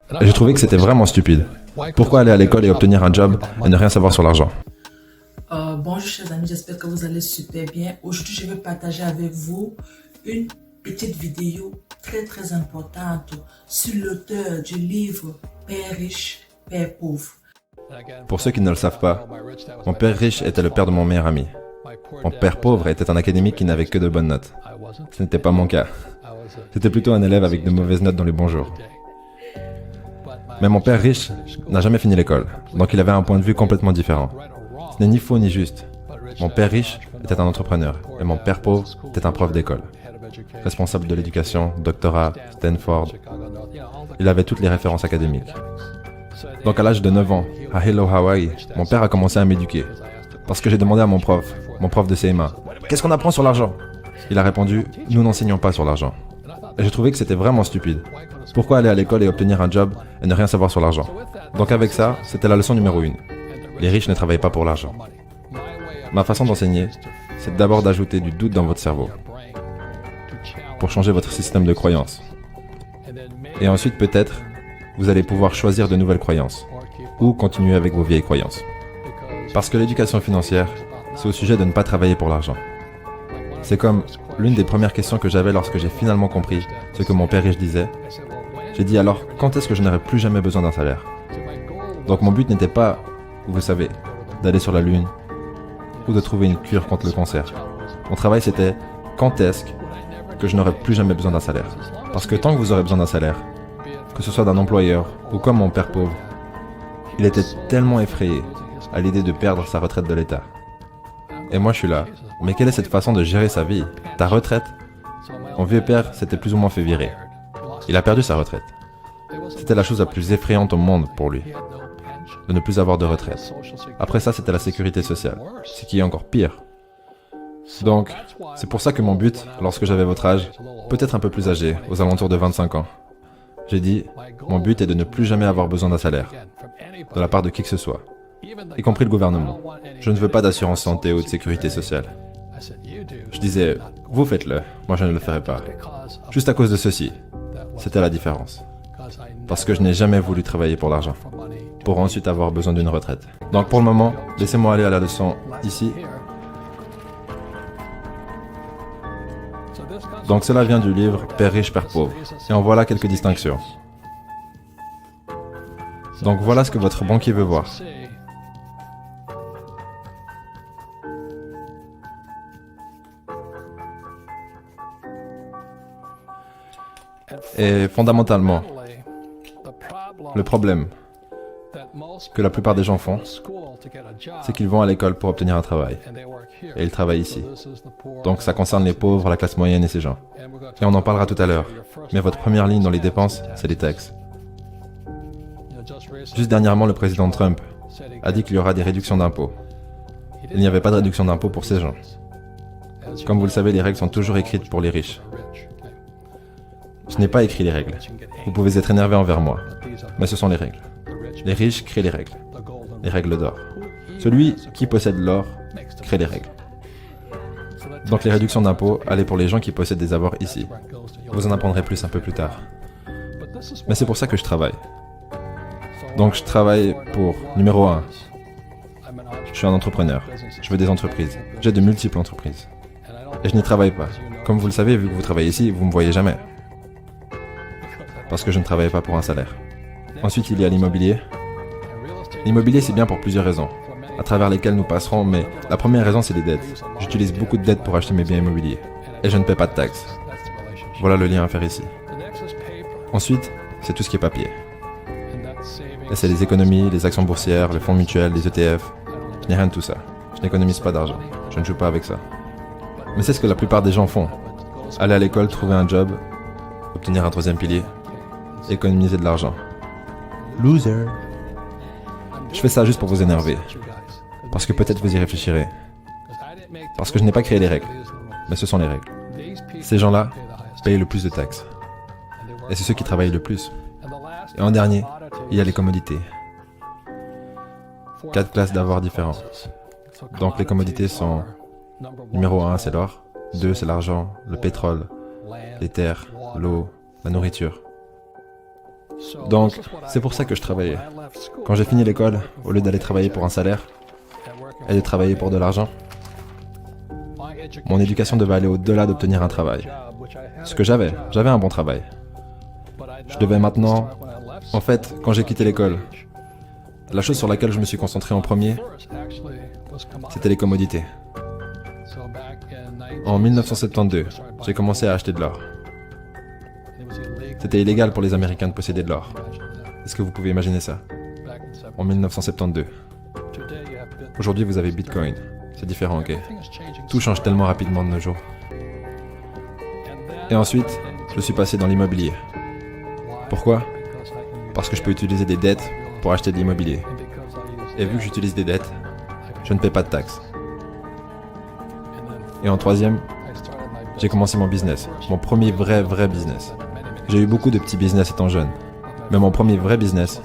Et j'ai trouvé que c'était vraiment stupide. Pourquoi aller à l'école et obtenir un job et ne rien savoir sur l'argent? Bonjour chers amis, j'espère que vous allez super bien. Aujourd'hui, je vais partager avec vous une petite vidéo très importante sur l'auteur du livre Père riche, Père pauvre. Pour ceux qui ne le savent pas, mon père riche était le père de mon meilleur ami. Mon père pauvre était un académique qui n'avait que de bonnes notes. Ce n'était pas mon cas. C'était plutôt un élève avec de mauvaises notes dans les bons jours. Mais mon père riche n'a jamais fini l'école, donc il avait un point de vue complètement différent. Ce n'est ni faux ni juste. Mon père riche était un entrepreneur, et mon père pauvre était un prof d'école. Responsable de l'éducation, doctorat, Stanford. Il avait toutes les références académiques. Donc à l'âge de 9 ans, à Hello Hawaii, mon père a commencé à m'éduquer. Parce que j'ai demandé à mon prof de CMA, « Qu'est-ce qu'on apprend sur l'argent ?» Il a répondu, « Nous n'enseignons pas sur l'argent. » Et j'ai trouvé que c'était vraiment stupide. Pourquoi aller à l'école et obtenir un job et ne rien savoir sur l'argent? Donc avec ça, c'était la leçon numéro 1. Les riches ne travaillent pas pour l'argent. Ma façon d'enseigner, c'est d'abord d'ajouter du doute dans votre cerveau, pour changer votre système de croyances. Et ensuite, peut-être, vous allez pouvoir choisir de nouvelles croyances, ou continuer avec vos vieilles croyances. Parce que l'éducation financière, c'est au sujet de ne pas travailler pour l'argent. C'est comme l'une des premières questions que j'avais lorsque j'ai finalement compris ce que mon père riche disait. J'ai dit alors, quand est-ce que je n'aurai plus jamais besoin d'un salaire? Donc mon but n'était pas, vous savez, d'aller sur la lune, ou de trouver une cure contre le cancer. Mon travail c'était, quand est-ce que je n'aurai plus jamais besoin d'un salaire? Parce que tant que vous aurez besoin d'un salaire, que ce soit d'un employeur ou comme mon père pauvre, il était tellement effrayé à l'idée de perdre sa retraite de l'État. Et moi je suis là, mais quelle est cette façon de gérer sa vie? Ta retraite? Mon vieux père s'était plus ou moins fait virer. Il a perdu sa retraite. C'était la chose la plus effrayante au monde pour lui, de ne plus avoir de retraite. Après ça, c'était la sécurité sociale, ce qui est encore pire. Donc, c'est pour ça que mon but, lorsque j'avais votre âge, peut-être un peu plus âgé, aux alentours de 25 ans, j'ai dit, mon but est de ne plus jamais avoir besoin d'un salaire, de la part de qui que ce soit, y compris le gouvernement. Je ne veux pas d'assurance santé ou de sécurité sociale. Je disais, vous faites-le, moi je ne le ferai pas. Juste à cause de ceci, c'était la différence. Parce que je n'ai jamais voulu travailler pour l'argent, pour ensuite avoir besoin d'une retraite. Donc pour le moment, laissez-moi aller à la leçon ici. Donc cela vient du livre Père riche, Père pauvre. Et en voilà quelques distinctions. Donc voilà ce que votre banquier veut voir. Et fondamentalement, le problème que la plupart des gens font, c'est qu'ils vont à l'école pour obtenir un travail. Et ils travaillent ici. Donc ça concerne les pauvres, la classe moyenne et ces gens. Et on en parlera tout à l'heure. Mais votre première ligne dans les dépenses, c'est les taxes. Juste dernièrement, le président Trump a dit qu'il y aura des réductions d'impôts. Il n'y avait pas de réduction d'impôts pour ces gens. Comme vous le savez, les règles sont toujours écrites pour les riches. Je n'ai pas écrit les règles. Vous pouvez être énervé envers moi, mais ce sont les règles. Les riches créent les règles d'or. Celui qui possède l'or crée les règles. Donc les réductions d'impôts allaient pour les gens qui possèdent des avoirs ici. Vous en apprendrez plus un peu plus tard. Mais c'est pour ça que je travaille. Donc je travaille pour, numéro 1, je suis un entrepreneur. Je veux des entreprises. J'ai de multiples entreprises. Et je n'y travaille pas. Comme vous le savez, vu que vous travaillez ici, vous ne me voyez jamais. Parce que je ne travaille pas pour un salaire. Ensuite, il y a l'immobilier. L'immobilier, c'est bien pour plusieurs raisons, à travers lesquelles nous passerons, mais la première raison, c'est les dettes. J'utilise beaucoup de dettes pour acheter mes biens immobiliers. Et je ne paie pas de taxes. Voilà le lien à faire ici. Ensuite, c'est tout ce qui est papier. Et c'est les économies, les actions boursières, les fonds mutuels, les ETF. Je n'ai rien de tout ça. Je n'économise pas d'argent. Je ne joue pas avec ça. Mais c'est ce que la plupart des gens font. Aller à l'école, trouver un job, obtenir un troisième pilier, économiser de l'argent. Loser. Je fais ça juste pour vous énerver. Parce que peut-être vous y réfléchirez. Parce que je n'ai pas créé les règles. Mais ce sont les règles. Ces gens-là payent le plus de taxes. Et c'est ceux qui travaillent le plus. Et en dernier, il y a les commodités. 4 classes d'avoirs différents. Donc les commodités sont... Numéro 1, c'est l'or. 2, c'est l'argent, le pétrole, les terres, l'eau, la nourriture. Donc, c'est pour ça que je travaillais. Quand j'ai fini l'école, au lieu d'aller travailler pour un salaire et de travailler pour de l'argent, mon éducation devait aller au-delà d'obtenir un travail. Ce que j'avais un bon travail. Je devais maintenant... En fait, quand j'ai quitté l'école, la chose sur laquelle je me suis concentré en premier, c'était les commodités. En 1972, j'ai commencé à acheter de l'or. C'était illégal pour les Américains de posséder de l'or. Est-ce que vous pouvez imaginer ça? En 1972. Aujourd'hui, vous avez Bitcoin. C'est différent, ok? Tout change tellement rapidement de nos jours. Et ensuite, je suis passé dans l'immobilier. Pourquoi? Parce que je peux utiliser des dettes pour acheter de l'immobilier. Et vu que j'utilise des dettes, je ne paie pas de taxes. Et en troisième, j'ai commencé mon business. Mon premier vrai business. J'ai eu beaucoup de petits business étant jeune. Mais mon premier vrai business,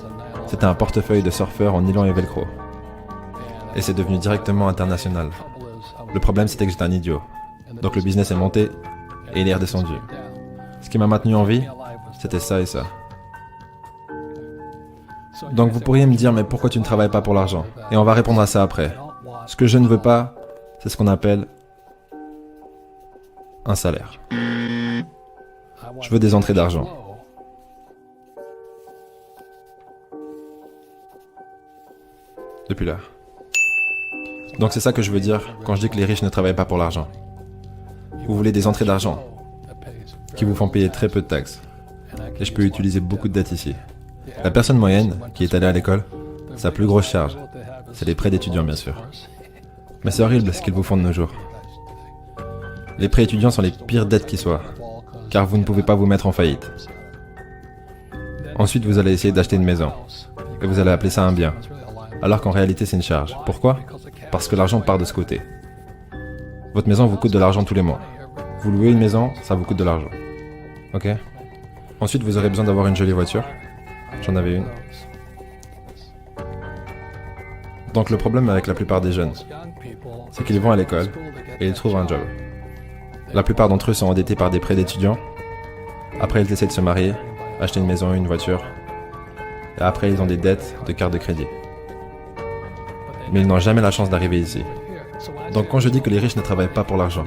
c'était un portefeuille de surfeurs en nylon et velcro. Et c'est devenu directement international. Le problème, c'était que j'étais un idiot. Donc le business est monté et il est redescendu. Ce qui m'a maintenu en vie, c'était ça et ça. Donc vous pourriez me dire, mais pourquoi tu ne travailles pas pour l'argent? Et on va répondre à ça après. Ce que je ne veux pas, c'est ce qu'on appelle un salaire. Je veux des entrées d'argent. Depuis là. Donc c'est ça que je veux dire quand je dis que les riches ne travaillent pas pour l'argent. Vous voulez des entrées d'argent qui vous font payer très peu de taxes. Et je peux utiliser beaucoup de dettes ici. La personne moyenne qui est allée à l'école, sa plus grosse charge, c'est les prêts d'étudiants bien sûr. Mais c'est horrible ce qu'ils vous font de nos jours. Les prêts étudiants sont les pires dettes qui soient, car vous ne pouvez pas vous mettre en faillite. Ensuite, vous allez essayer d'acheter une maison, et vous allez appeler ça un bien, alors qu'en réalité c'est une charge. Pourquoi? Parce que l'argent part de ce côté. Votre maison vous coûte de l'argent tous les mois. Vous louez une maison, ça vous coûte de l'argent. Ok? Ensuite, vous aurez besoin d'avoir une jolie voiture. J'en avais une. Donc le problème avec la plupart des jeunes, c'est qu'ils vont à l'école et ils trouvent un job. La plupart d'entre eux sont endettés par des prêts d'étudiants. Après, ils essaient de se marier, acheter une maison, une voiture. Et après, ils ont des dettes de carte de crédit. Mais ils n'ont jamais la chance d'arriver ici. Donc quand je dis que les riches ne travaillent pas pour l'argent,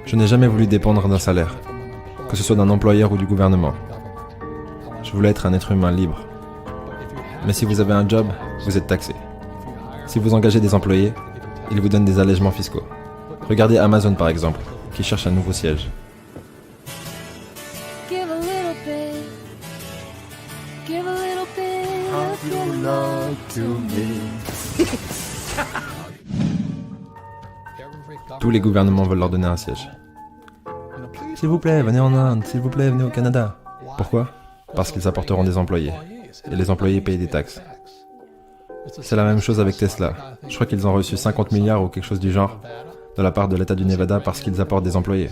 je n'ai jamais voulu dépendre d'un salaire, que ce soit d'un employeur ou du gouvernement. Je voulais être un être humain libre. Mais si vous avez un job, vous êtes taxé. Si vous engagez des employés, ils vous donnent des allègements fiscaux. Regardez Amazon par exemple, qui cherche un nouveau siège. Give a little bit. Give a little bit of your love to me. Tous les gouvernements veulent leur donner un siège. S'il vous plaît, venez en Inde. S'il vous plaît, venez au Canada. Pourquoi? Parce qu'ils apporteront des employés. Et les employés payent des taxes. C'est la même chose avec Tesla. Je crois qu'ils ont reçu 50 milliards ou quelque chose du genre de la part de l'État du Nevada parce qu'ils apportent des employés.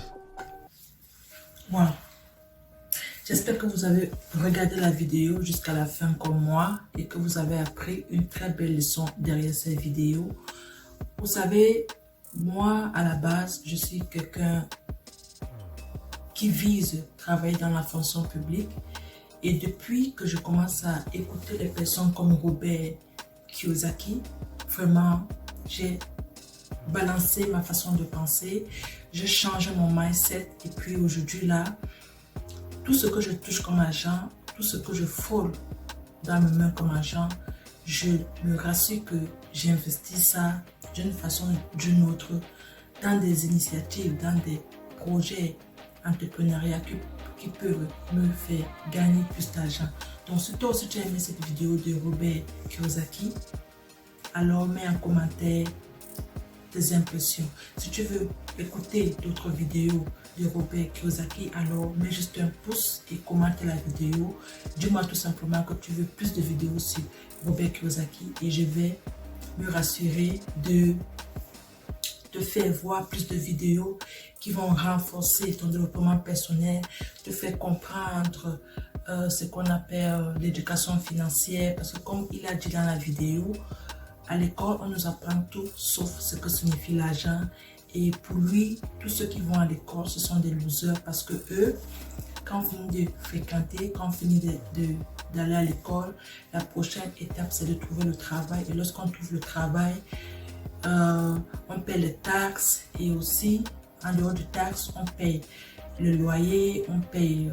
Voilà. J'espère que vous avez regardé la vidéo jusqu'à la fin comme moi et que vous avez appris une très belle leçon derrière cette vidéo. Vous savez, moi, à la base, je suis quelqu'un qui vise travailler dans la fonction publique. Et depuis que je commence à écouter les personnes comme Robert Kiyosaki, vraiment, j'ai balancé ma façon de penser, j'ai changé mon mindset et puis aujourd'hui là, tout ce que je touche comme argent, tout ce que je frôle dans mes mains comme argent, je me rassure que j'investis ça d'une façon ou d'une autre dans des initiatives, dans des projets entrepreneuriaux qui peuvent me faire gagner plus d'argent. Donc si toi aussi tu as aimé cette vidéo de Robert Kiyosaki, alors mets en commentaire tes impressions. Si tu veux écouter d'autres vidéos de Robert Kiyosaki, alors mets juste un pouce et commente la vidéo. Dis-moi tout simplement que tu veux plus de vidéos sur Robert Kiyosaki et je vais me rassurer de te faire voir plus de vidéos qui vont renforcer ton développement personnel, te faire comprendre ce qu'on appelle l'éducation financière, parce que comme il a dit dans la vidéo, à l'école on nous apprend tout sauf ce que signifie l'argent, et pour lui tous ceux qui vont à l'école ce sont des losers parce que eux, quand on finit de fréquenter, quand on finit d'aller à l'école. La prochaine étape, c'est de trouver le travail. Et lorsqu'on trouve le travail, on paie les taxes et aussi, en dehors du taxe, on paye le loyer, on paye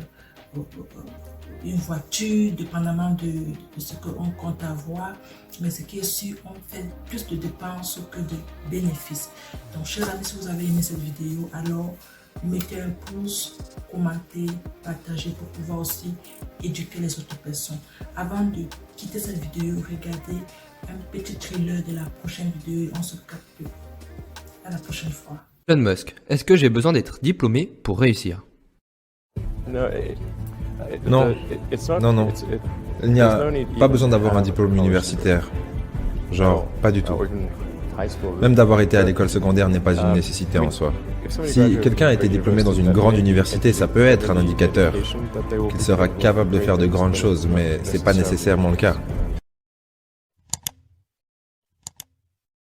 une voiture, dépendamment de ce qu'on compte avoir. Mais ce qui est sûr, on fait plus de dépenses que de bénéfices. Donc, chers amis, si vous avez aimé cette vidéo, alors mettez un pouce, commentez, partagez pour pouvoir aussi éduquer les autres personnes. Avant de quitter cette vidéo, regardez un petit trailer de la prochaine vidéo et on se capte à la prochaine fois. Elon Musk, est-ce que j'ai besoin d'être diplômé pour réussir? Non, non. Il n'y a pas besoin d'avoir un diplôme universitaire. Genre, pas du tout. Même d'avoir été à l'école secondaire n'est pas une nécessité en soi. Si quelqu'un a été diplômé dans une grande université, ça peut être un indicateur qu'il sera capable de faire de grandes choses, mais c'est pas nécessairement le cas.